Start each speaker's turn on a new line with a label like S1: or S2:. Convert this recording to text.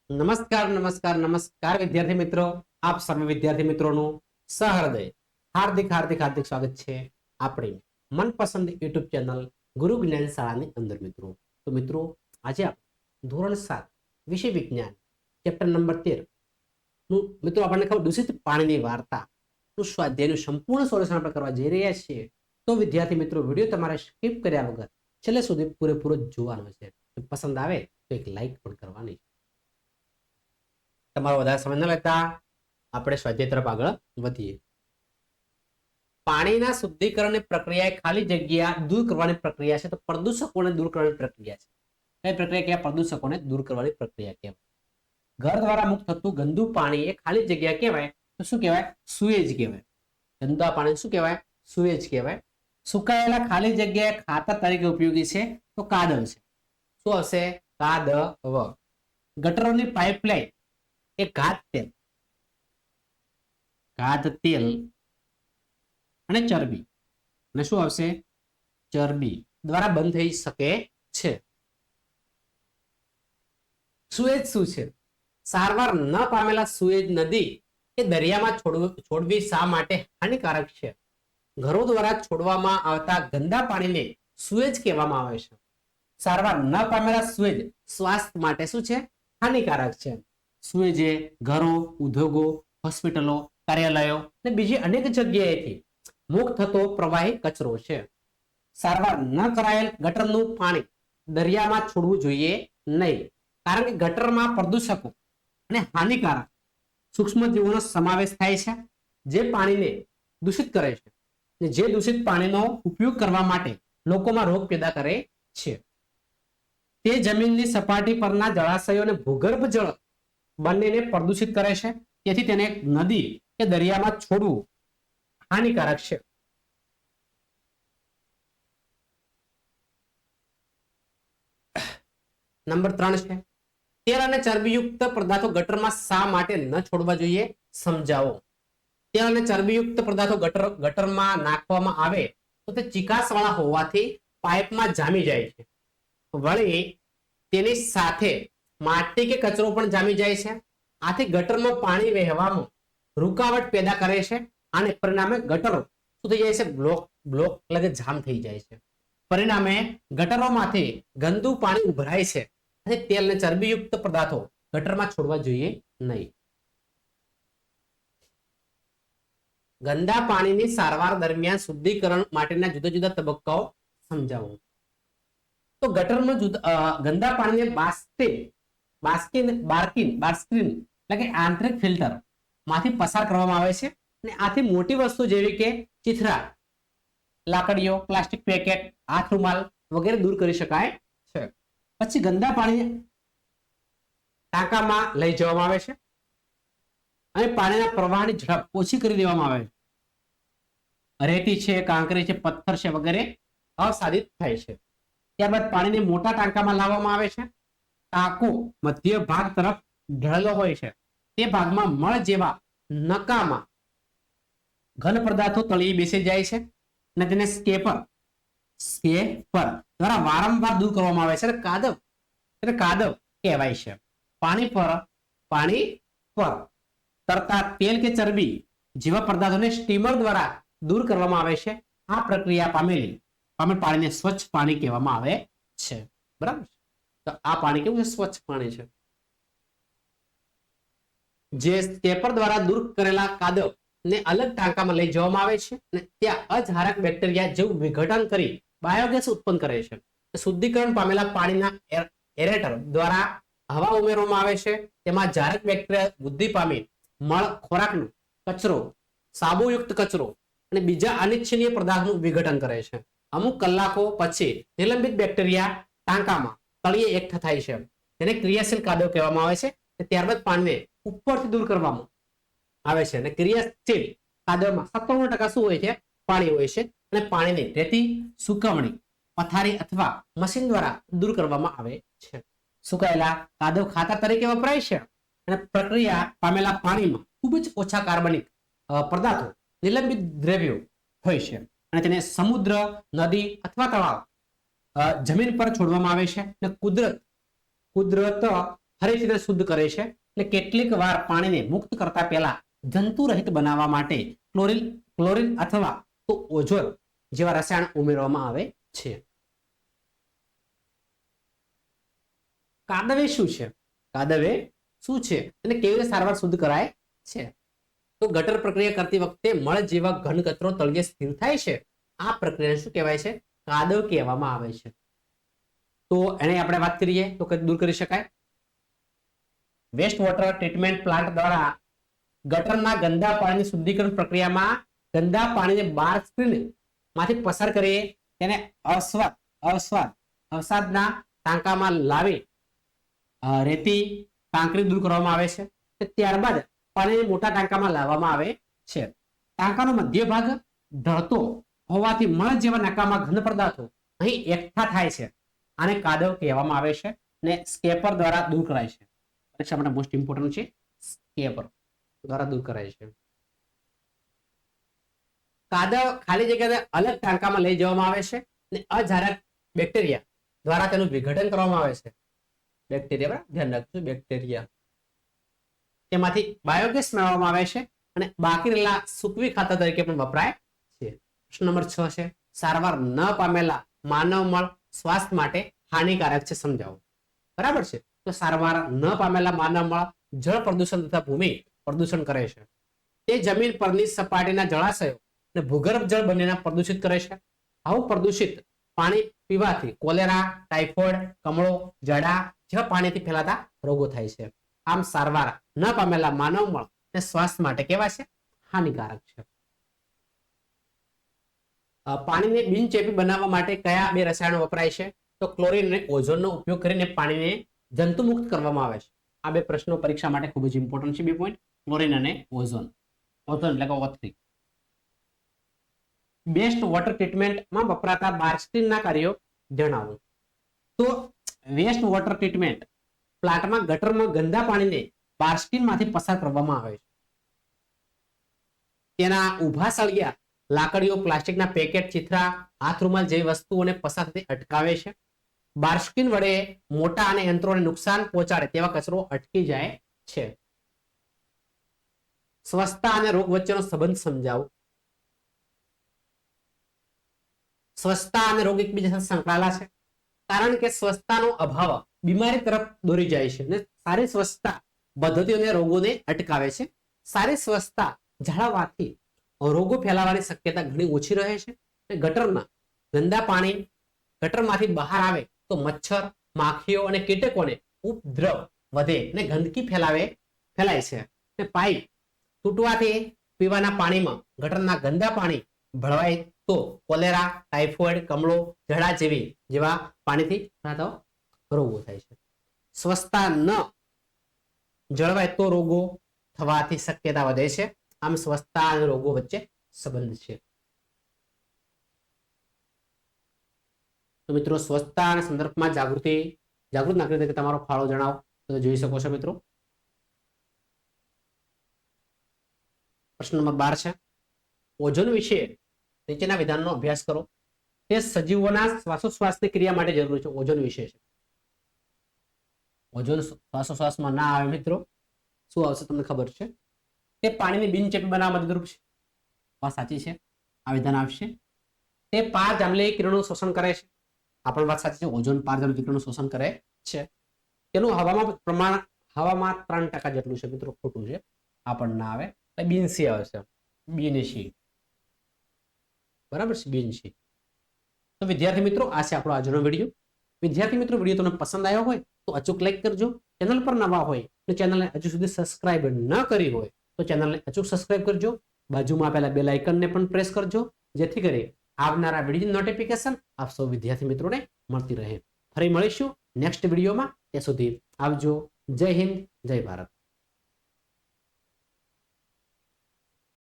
S1: નમસ્કાર નમસ્કાર નમસ્કાર વિદ્યાર્થી મિત્રો, આપ સર્વે વિદ્યાર્થી મિત્રોનું સહૃદય હાર્દિક હાર્દિક હાર્દિક સ્વાગત છે આપણી મનપસંદ યુટ્યુબ ચેનલ ગુરુ જ્ઞાન શાળાની અંદર. મિત્રો તો મિત્રો આજે આપણે ધોરણ 7 વિષય વિજ્ઞાન ચેપ્ટર નંબર 13 નું મિત્રો આપણને ખબર દૂષિત પાણીની વાર્તા નું સ્વાધ્યાયનું સંપૂર્ણ સોલ્યુશન આપણે કરવા જઈ રહ્યા છીએ. તો વિદ્યાર્થી મિત્રો વિડીયો તમારે સ્કીપ કર્યા વગર છેલ્લે સુધી પૂરેપૂરો જોવાનો છે. પસંદ આવે તો એક લાઈક પણ કરવાની છે. તમારો વધારે સમય ન લેતા આપણે સ્વાધ્યાય તરફ આગળ વધીએ. પાણીના શુદ્ધિકરણની પ્રક્રિયા એ ખાલી જગ્યા દૂર કરવાની પ્રક્રિયા છે. તો પ્રદૂષકોને દૂર કરવાની પ્રક્રિયા છે. કઈ પ્રક્રિયા કહેવાય? પ્રદૂષકોને દૂર કરવાની પ્રક્રિયા કહેવાય. ઘર દ્વારા મુક્ત થતું ગંદુ પાણી એ ખાલી જગ્યા કહેવાય. તો શું કહેવાય? સુએજ કહેવાય. ગંદા પાણી શું કહેવાય? સુએજ કહેવાય. સુકાયેલા ખાલી જગ્યાએ ખાતર તરીકે ઉપયોગી છે. તો કાદવ છે. શું હશે? કાદવ. ગટરોની પાઇપલાઇન એ ઘાત તેલ અને ચરબી અને શું આવશે? ચરબી દ્વારા બંધ થઈ શકે છે. સુએજ શું છે? સારવાર ન પામેલા સુએજ નદી એ દરિયામાં છોડવી શા માટે હાનિકારક છે? ઘરો દ્વારા છોડવામાં આવતા ગંદા પાણીને સુએજ કહેવામાં આવે છે. સારવાર ન પામેલા સુએજ સ્વાસ્થ્ય માટે શું છે? હાનિકારક છે. સુએજ એ ઘરો, ઉદ્યોગો, હોસ્પિટલો, કાર્યાલયો અને બીજી અનેક જગ્યાએથી મુક્ત થતો પ્રવાહી કચરો છે. સારવાર ન કરાયેલ ગટરનું પાણી દરિયામાં છોડવું જોઈએ નહીં, કારણ કે ગટરમાં પ્રદૂષકો અને હાનિકારક સૂક્ષ્મ જીવોનો સમાવેશ થાય છે, જે પાણીને દૂષિત કરે છે. જે દૂષિત પાણીનો ઉપયોગ કરવા માટે લોકોમાં રોગ પેદા કરે છે. તે જમીનની સપાટી પરના જળાશયો અને ભૂગર્ભ જળ બંનેને પ્રદૂષિત કરે છે. તેથી તેને નદી કે દરિયામાં છોડવું હાનિકારક છે. નંબર 3 છે તેલ અને ચરબીયુક્ત પદાર્થો ગટરમાં શા માટે ન છોડવા જોઈએ? સમજાવો. તેલ અને ચરબીયુક્ત પદાર્થો ગટરમાં નાખવામાં આવે તો તે ચીકાશવાળા હોવાથી પાઇપમાં જામી જાય છે. વળી તેની સાથે માટી કે કચરો પણ જામી જાય છે. આથી ગટરમાં પાણી વહેવામાં રૂકાવટ પેદા કરે છે અને પરિણામે ગટરો શું થઈ જાય છે? બ્લોક એટલે જામ થઈ જાય છે. પરિણામે ગટરોમાંથી ગંદુ પાણી ઉભરાય છે. અને તેલ અને ચરબીયુક્ત પદાર્થો ગટરમાં છોડવા જોઈએ નહીં. ગંદા પાણીની સારવાર દરમિયાન શુદ્ધિકરણ માટેના જુદા જુદા તબક્કાઓ સમજાવો. તો ગટરમાં ગંદા પાણીને બાસ્કીન એટલે કે આંતરિક ફિલ્ટર માંથી પસાર કરવામાં આવે છે. અને આથી મોટી વસ્તુ જેવી કે ચીથરા, લાકડીઓ, પ્લાસ્ટિક પેકેટ, હાથ રૂમાલ વગેરે દૂર કરી શકાય છે. પછી ગંદા પાણી ટાંકામાં લઈ જવામાં આવે છે અને પાણીના પ્રવાહની ઝડપ ઓછી કરી દેવામાં આવે છે. રેતી છે, કાંકરી છે, પથ્થર છે વગેરે અસાધિત થાય છે. ત્યારબાદ પાણીને મોટા ટાંકામાં લાવવામાં આવે છે. ટાંકો મધ્ય ભાગ તરફ ઢળેલો હોય છે. તે ભાગમાં મળ જેવા નકામા ઘન પદાર્થો તળિયે બેસી જાય છે અને તેને સ્કેપર દ્વારા વારંવાર દૂર કરવામાં આવે છે. કાદવ કહેવાય છે. પાણી પર તરતા તેલ કે ચરબી જેવા પદાર્થોને સ્ટીમર દ્વારા દૂર કરવામાં આવે છે. આ પ્રક્રિયા પામેલ પાણીને સ્વચ્છ પાણી કહેવામાં આવે છે. બરાબર. તો આ પાણી કેવું છે? સ્વચ્છ પાણી છે. જે સ્કેપર દ્વારા દૂર કરેલા કાદવ ને અલગ ટાંકામાં લઈ જવામાં આવે છે અને ત્યાં અજારક બેક્ટેરિયા જેવું વિઘટન કરી બાયોગેસ ઉત્પન્ન કરે છે. શુદ્ધિકરણ પામેલા પાણીના એરેટર દ્વારા હવા ઉમેરવામાં આવે છે. તેમાં જારક બેક્ટેરિયા વૃદ્ધિ પામી મળ, ખોરાકનો કચરો, સાબુયુક્ત કચરો અને બીજા અનિચ્છનીય પદાર્થનું વિઘટન કરે છે. અમુક કલાકો પછી નિલંબિત બેક્ટેરિયા ટાંકામાં તળિયે એકઠા થાય છે. તેને ક્રિયાશીલ કાદવ કહેવામાં આવે છે. ત્યારબાદ પાણીને ઉપરથી દૂર કરવામાં આવે છે અને ક્રિયાશીલ કાદવમાં 97% શું હોય છે? પાણી હોય છે. અને પાણીને રેતી, સુકવણી, પથારી અથવા મશીન દ્વારા દૂર કરવામાં આવે છે. સુકાયેલા કાદવ ખાતર તરીકે વપરાય છે અને પ્રક્રિયા પામેલા પાણીમાં ખૂબ જ ઓછા કાર્બનિક પદાર્થો, નિલંબિત દ્રવ્યો હોય છે અને તેને સમુદ્ર, નદી અથવા તળાવ, જમીન પર છોડવામાં આવે છે. અને કુદરત ફરીથી તે શુદ્ધ કરે છે અને કેટલીક વાર પાણીને મુક્ત કરતા પહેલા જંતુરહિત બનાવવા માટે ક્લોરીન અથવા તો ઓઝોન જેવા રસાયણ ઉમેરવામાં આવે છે. કાદવ એ શું છે? કાદવ એ શું છે અને કેવી રીતે સારવાર શુદ્ધ કરાય છે? તો ગટર પ્રક્રિયા કરતી વખતે મળ જેવા ઘન કચરો તળિયે સ્થિર થાય છે. આ પ્રક્રિયાને શું કહેવાય છે? કાદવ કહેવામાં આવે છે. તો એને આપણે વાત કરીએ તો કઈ દૂર કરી શકાય. વેસ્ટ વોટર ટ્રીટમેન્ટ પ્લાન્ટ દ્વારા ગટરના ગંદા પાણીની શુદ્ધિકરણ પ્રક્રિયામાં ગંદા પાણીને બાર સ્ક્રીન માંથી પસાર કરી તેને અવસાદના ટાંકામાં લાવી રેતી કાંકરી દૂર કરવામાં આવે છે. ત્યારબાદ પાણીને મોટા ટાંકામાં લાવવામાં આવે છે. ટાંકાનો મધ્ય ભાગ ઢળતો હોવાથી મળ જેવા નાકામાં ઘન પદાર્થો અહીં એકઠા થાય છે. આને કાદવ કહેવામાં આવે છે અને સ્કેપર દ્વારા દૂર કરાય છે. પરીક્ષા માટે મોસ્ટ ઇમ્પોર્ટન્ટ છે. સ્કેપર દ્વારા દૂર કરાય છે. કાદવ ખાલી જગ્યાએ અલગ ટાંકામાં લઈ જવામાં આવે છે અને અજારક બેક્ટેરિયા દ્વારા તેનું વિઘટન કરવામાં આવે છે. બેક્ટેરિયા ધ્યાન રાખજો, બેક્ટેરિયા તેમાંથી બાયોગેસ મેળવવામાં આવે છે અને બાકી રહેલા સૂકવી ખાતર તરીકે પણ વપરાય છે. પ્રશ્ન નંબર 6 છે સારવાર ન પામેલા માનવ મળ સ્વાસ્થ્ય માટે હાનિકારક છે, સમજાવો. બરાબર છે. તો સારવાર ન પામેલા માનવ મળ જળ પ્રદૂષણ તથા ભૂમિ પ્રદૂષણ કરે છે. તે જમીન પરની સપાટીના જળાશયો અને ભૂગર્ભ જળ બંનેના પ્રદૂષિત કરે છે. આવું પ્રદૂષિત પાણી પીવાથી કોલેરા, ટાઇફોઇડ, કમળો, જડા જેવા પાણીથી ફેલાતા રોગો થાય છે. આમ સારવાર ન પામેલા માનવ મળ તે સ્વાસ્થ્ય માટે કેવા છે? હાનિકારક છે. પાણીને બિનચેપી બનાવવા માટે કયા બે રસાયણો વપરાય છે? તો ક્લોરીન અને ઓઝોનનો ઉપયોગ કરીને પાણીને જંતુમુક્ત કરવામાં આવે છે. આ બે પ્રશ્નો પરીક્ષા માટે ખૂબ જ ઇમ્પોર્ટન્ટ છે. 2 પોઈન્ટ ક્લોરીન અને ઓઝોન. ઓઝોન એટલે કે O3. બેસ્ટ વોટર ટ્રીટમેન્ટમાં વપરાતા બાર્સ્ટીનના કાર્યો જણાવો. તો વેસ્ટ વોટર ટ્રીટમેન્ટ પ્લાન્ટમાં ગટરમાં ગંદા પાણીને બાર્સ્ટીનમાંથી પસાર કરવામાં આવે છે. તેના ઊભા સળિયા લાકડીઓ, પ્લાસ્ટિકના પેકેટ, ચીથરા, હાથ રૂમાલ જેવી વસ્તુઓને પસાર થતી અટકાવે છે. બાર્સ્ટીન વડે મોટા અને યંત્રોને નુકસાન પહોંચાડે તેવા કચરો અટકી જાય છે. સ્વચ્છતા અને રોગ વચ્ચેનો સંબંધ સમજાવો. સ્વચ્છતા અને રોગ એકબીજા સાથે સંકળાયેલા છે, કારણ કે સ્વચ્છતાનો અભાવ બીમારી તરફ દોરી જાય છે અને સારી સ્વચ્છતા પદ્ધતિઓને રોગોને અટકાવે છે. સારી સ્વચ્છતા જાળવવાથી રોગો ફેલાવાની શક્યતા ઘણી ઓછી રહે છે. ગટરના ગંદા પાણી ગટરમાંથી બહાર આવે તો મચ્છર, માખીઓ અને કીટકોને ઉપદ્રવ વધે અને ગંદકી ફેલાય છે. અને પાઇપ તૂટવાથી પીવાના પાણીમાં ગટરના ગંદા પાણી ભળવાય તો કોલેરા, ટાઇફોઇડ, કમળો, જડા જેવા પાણીથી થતા રોગો થાય છે. સ્વચ્છતા ન જળવાય તો રોગો થવાથી શક્યતા વધે છે. આમ સ્વચ્છતા અને રોગો વચ્ચે સંબંધ છે. તો મિત્રો સ્વચ્છતા અને સંદર્ભમાં જાગૃત નાગરિક તરીકે તમારો ફાળો જણાવો તો જોઈ શકો છો મિત્રો. પ્રશ્ન નંબર 12 છે ઓઝોન વિશે નીચેના વિધાનનો અભ્યાસ કરો. તે સજીવોના શ્વાસોશ્વાસની ક્રિયા માટે જરૂરી છે. ઓઝોન વિશે છે. ઓઝોન શ્વાસોશ્વાસમાં ના આવે મિત્રો, શું આવશે તમને ખબર છે? તે પાણીની બિનચેપી બનાવવા મદદરૂપ છે. વાત સાચી છે. આ વિધાન આવશે. તે પારજાંબલી કિરણોનું શોષણ કરે છે. આ પણ વાત સાચી છે. ઓઝોન પારજાંબલી કિરણોનું શોષણ કરે છે. તેનું હવામાં પ્રમાણ 3% જેટલું છે મિત્રો, ખોટું છે. આ પણ ના આવે. બિનસી આવશે. બિનસી. બરાબર છે, બિનસી. તો વિદ્યાર્થી મિત્રો આ છે આપણો આજનો વિડીયો. વિદ્યાર્થી મિત્રો વિડીયો તમને પસંદ આવ્યો હોય તો અચૂક લાઈક કરજો. ચેનલ પર નવા હોય અને ચેનલને હજુ સુધી સબસ્ક્રાઇબ ન કરી હોય તો ચેનલને અચૂક સબસ્ક્રાઇબ કરજો. બાજુમાં આપેલા બેલ આઇકનને પણ પ્રેસ કરજો, જેથી કરી આવનારા વિડીયો નોટિફિકેશન આપ સૌ વિદ્યાર્થી મિત્રોને મળતી રહે. ફરી મળીશું નેક્સ્ટ વિડીયોમાં. ત્યાં સુધી આવજો. જય હિન્દ, જય ભારત.